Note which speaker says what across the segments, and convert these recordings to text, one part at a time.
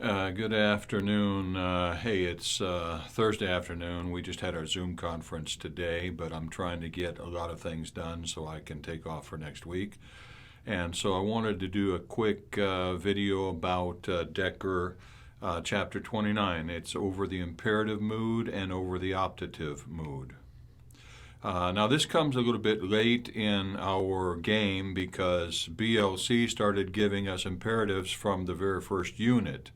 Speaker 1: Good afternoon. Hey, it's Thursday afternoon. We just had our Zoom conference today, but I'm trying to get a lot of things done so I can take off for next week. And so I wanted to do a quick video about Decker chapter 29. It's over the imperative mood and over the optative mood. Now this comes a little bit late in our game because BLC started giving us imperatives from the very first unit.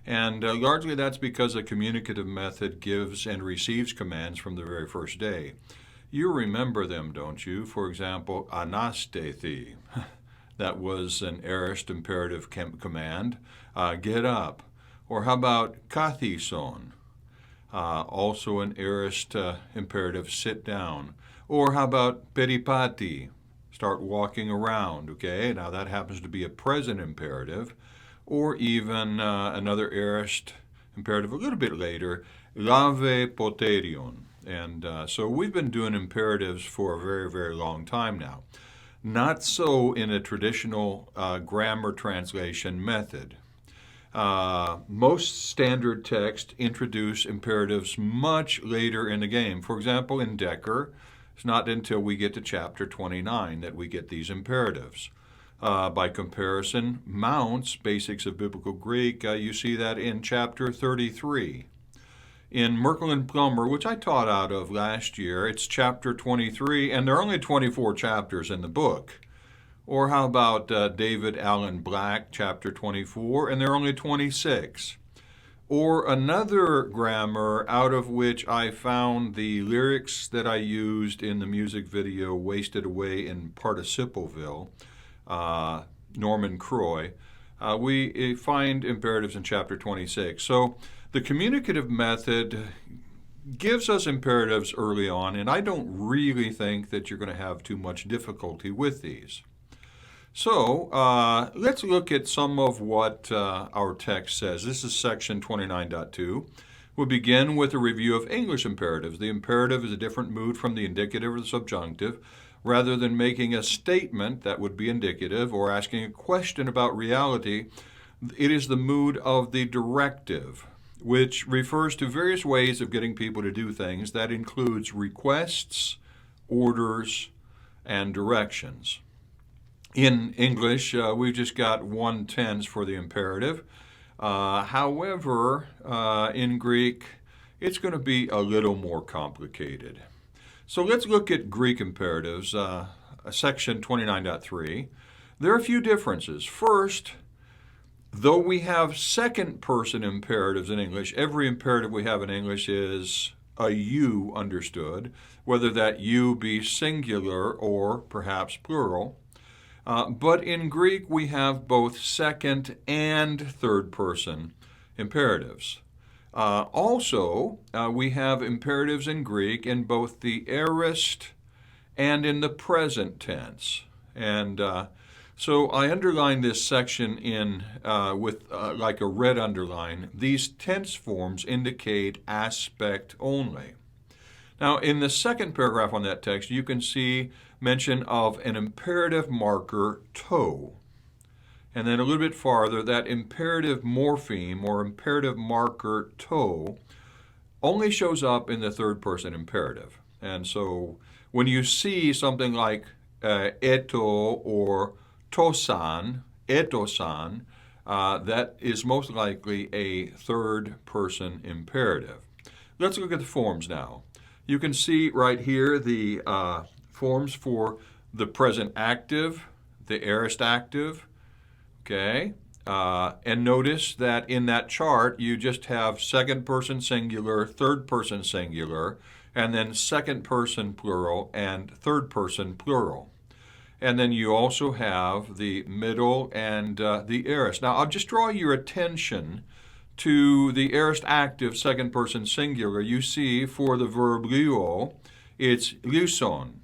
Speaker 1: And largely that's because the communicative method gives and receives commands from the very first day. You remember them, don't you? For example, anastethi. That was an aorist imperative command. Get up. Or how about kathison? Also an aorist imperative, sit down. Or how about peripati? Start walking around, okay? Now that happens to be a present imperative. Or even another aorist imperative a little bit later, lave poterion. And so we've been doing imperatives for a very, very long time now. Not so in a traditional grammar translation method. Most standard texts introduce imperatives much later in the game. For example, in Decker, it's not until we get to chapter 29 that we get these imperatives. By comparison, Mount's Basics of Biblical Greek, you see that in chapter 33. In Merkel and Plummer, which I taught out of last year, it's chapter 23, and there are only 24 chapters in the book. Or how about David Allen Black, chapter 24, and there are only 26. Or another grammar out of which I found the lyrics that I used in the music video Wasted Away in Participalville, Norman Croy, we find imperatives in chapter 26. So the communicative method gives us imperatives early on, and I don't really think that you're going to have too much difficulty with these. So let's look at some of what our text says. This is section 29.2. We'll begin with a review of English imperatives. The imperative is a different mood from the indicative or the subjunctive. Rather than making a statement that would be indicative or asking a question about reality, it is the mood of the directive, which refers to various ways of getting people to do things. That includes requests, orders, and directions. In English, we've just got one tense for the imperative. However, in Greek, it's going to be a little more complicated. So let's look at Greek imperatives, section 29.3. There are a few differences. First, though we have second-person imperatives in English, every imperative we have in English is a you understood, whether that you be singular or perhaps plural. But in Greek, we have both second and third-person imperatives. Also, we have imperatives in Greek in both the aorist and in the present tense. And so I underlined this section in with like a red underline. These tense forms indicate aspect only. Now, in the second paragraph on that text, you can see mention of an imperative marker, to. And then a little bit farther, that imperative morpheme or imperative marker to only shows up in the third person imperative. And so when you see something like eto or tosan, etosan, that is most likely a third person imperative. Let's look at the forms now. You can see right here the forms for the present active, the aorist active. Okay, and notice that in that chart you just have second person singular, third person singular, and then second person plural and third person plural. And then you also have the middle and the aorist. Now I'll just draw your attention to the aorist active second person singular. You see for the verb luo, it's luson.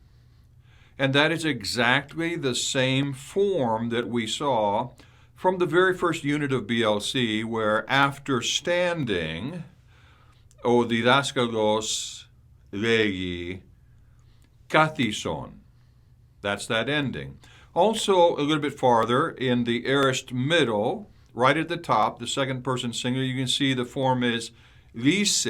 Speaker 1: And that is exactly the same form that we saw from the very first unit of BLC, where after standing, o didaskalos legi kathison. That's that ending. Also, a little bit farther, in the aorist middle, right at the top, the second person singular, you can see the form is lise,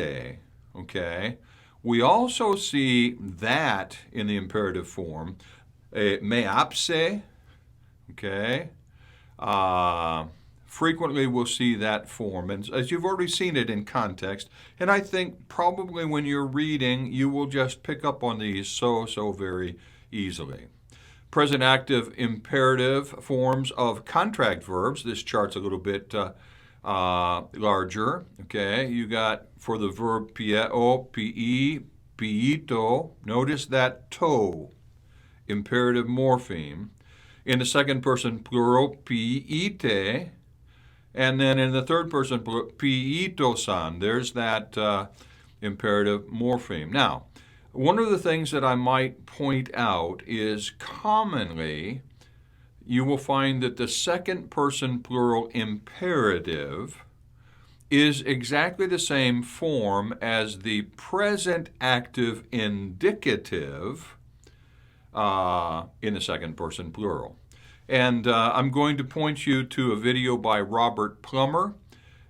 Speaker 1: okay? We also see that in the imperative form, me apse, okay? Frequently we'll see that form, and as you've already seen it in context, and I think probably when you're reading, you will just pick up on these so very easily. Present active imperative forms of contract verbs. This chart's a little bit larger. Okay, you got for the verb pieo, pi, piito. Notice that to, imperative morpheme. In the second person plural, piite. And then in the third person plural, piito-san. There's that imperative morpheme. Now, one of the things that I might point out is commonly you will find that the second person plural imperative is exactly the same form as the present active indicative in the second person plural. And I'm going to point you to a video by Robert Plummer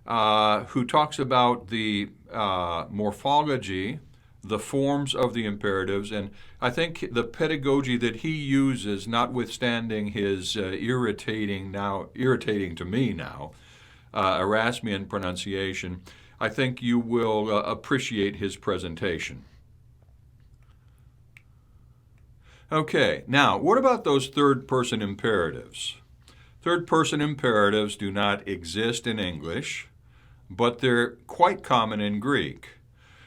Speaker 1: who talks about the morphology, the forms of the imperatives, and I think the pedagogy that he uses, notwithstanding his irritating to me now, Erasmian pronunciation, I think you will appreciate his presentation. Okay, now what about those third-person imperatives? Third-person imperatives do not exist in English, but they're quite common in Greek.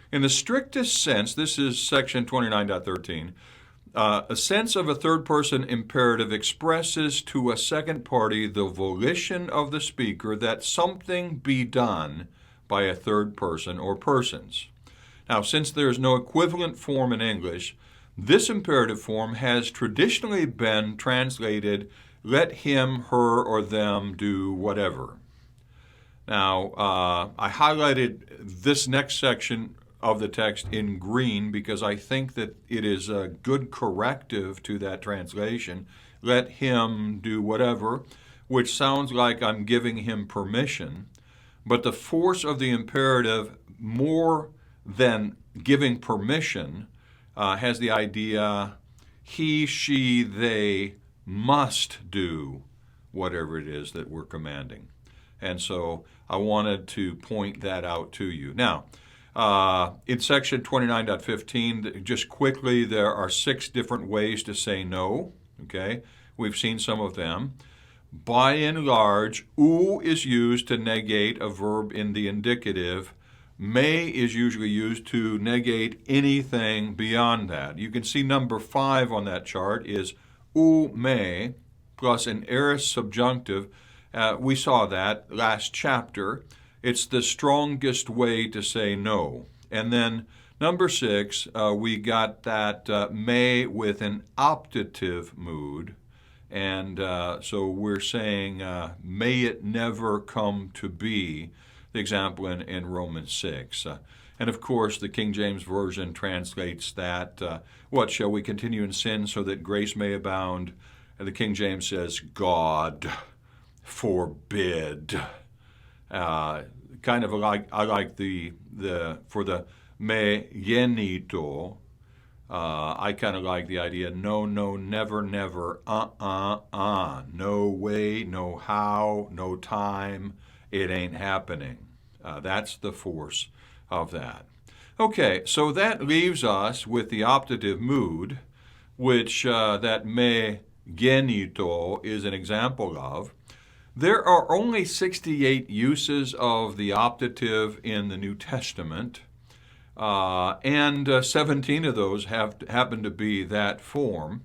Speaker 1: In the strictest sense, this is section 29.13, a sense of a third-person imperative expresses to a second party the volition of the speaker that something be done by a third person or persons. Now, since there is no equivalent form in English, this imperative form has traditionally been translated, let him, her, or them do whatever. Now, I highlighted this next section of the text in green because I think that it is a good corrective to that translation, let him do whatever, which sounds like I'm giving him permission, but the force of the imperative, more than giving permission, has the idea he, she, they must do whatever it is that we're commanding. And so I wanted to point that out to you. Now, in section 29.15, just quickly, there are 6 different ways to say no. Okay, we've seen some of them. By and large, ou is used to negate a verb in the indicative. May is usually used to negate anything beyond that. You can see number 5 on that chart is ou may plus an aorist subjunctive. We saw that last chapter. It's the strongest way to say no. And then number 6, we got that may with an optative mood. And so we're saying, may it never come to be, the example in Romans 6. And of course, the King James Version translates that, what, shall we continue in sin so that grace may abound? And the King James says, God forbid. Kind of like, I like the for the me genito, I kind of like the idea, no, never, no way, no how, no time, it ain't happening. That's the force of that. Okay, so that leaves us with the optative mood, which that me genito is an example of. There are only 68 uses of the optative in the New Testament, and 17 of those happen to be that form.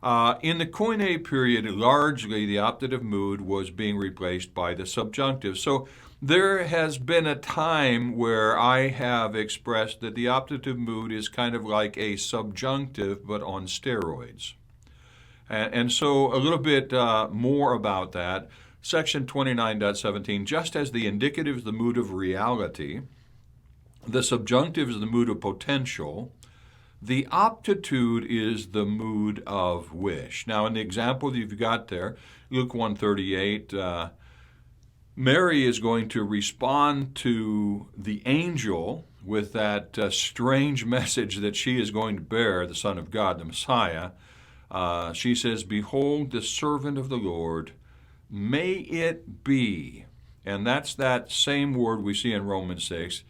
Speaker 1: In the Koine period, largely the optative mood was being replaced by the subjunctive. So there has been a time where I have expressed that the optative mood is kind of like a subjunctive, but on steroids. And so a little bit more about that. Section 29.17, just as the indicative is the mood of reality, the subjunctive is the mood of potential, the optitude is the mood of wish. Now, in the example that you've got there, Luke 1:38, Mary is going to respond to the angel with that strange message that she is going to bear, the Son of God, the Messiah. She says, "Behold, the servant of the Lord, may it be." And that's that same word we see in Romans 6,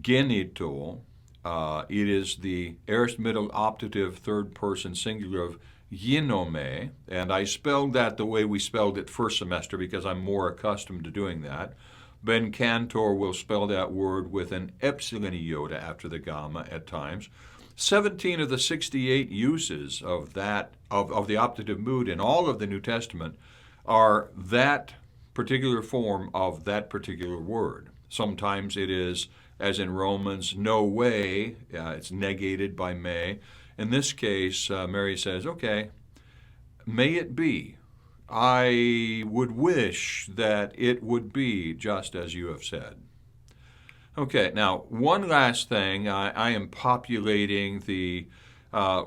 Speaker 1: genito. It is the aorist middle optative third person singular of ginome, and I spelled that the way we spelled it first semester because I'm more accustomed to doing that. Ben Cantor will spell that word with an epsilon iota after the gamma at times. 17 of the 68 uses of that of the optative mood in all of the New Testament are that particular form of that particular word. Sometimes it is, as in Romans, no way, it's negated by may. In this case, Mary says, okay, may it be. I would wish that it would be just as you have said. Okay, now one last thing. I am populating the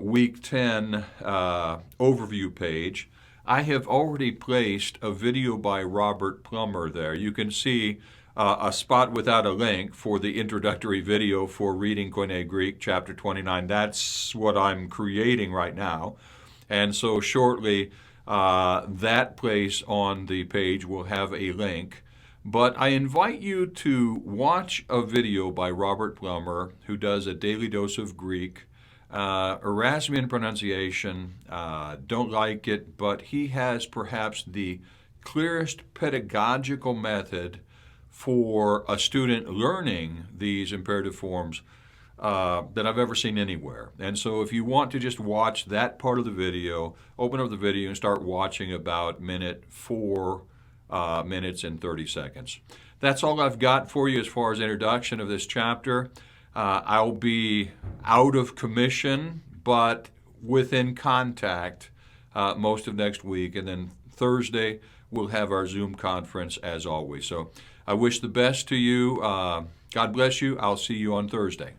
Speaker 1: Week 10 overview page. I have already placed a video by Robert Plummer there. You can see a spot without a link for the introductory video for reading Koine Greek, chapter 29. That's what I'm creating right now. And so shortly, that place on the page will have a link. But I invite you to watch a video by Robert Plummer, who does a daily dose of Greek. Erasmian pronunciation, don't like it, but he has perhaps the clearest pedagogical method for a student learning these imperative forms that I've ever seen anywhere. And so if you want to just watch that part of the video, open up the video and start watching about minute 4 minutes and 30 seconds. That's all I've got for you as far as introduction of this chapter. I'll be out of commission, but within contact most of next week. And then Thursday, we'll have our Zoom conference as always. So I wish the best to you. God bless you. I'll see you on Thursday.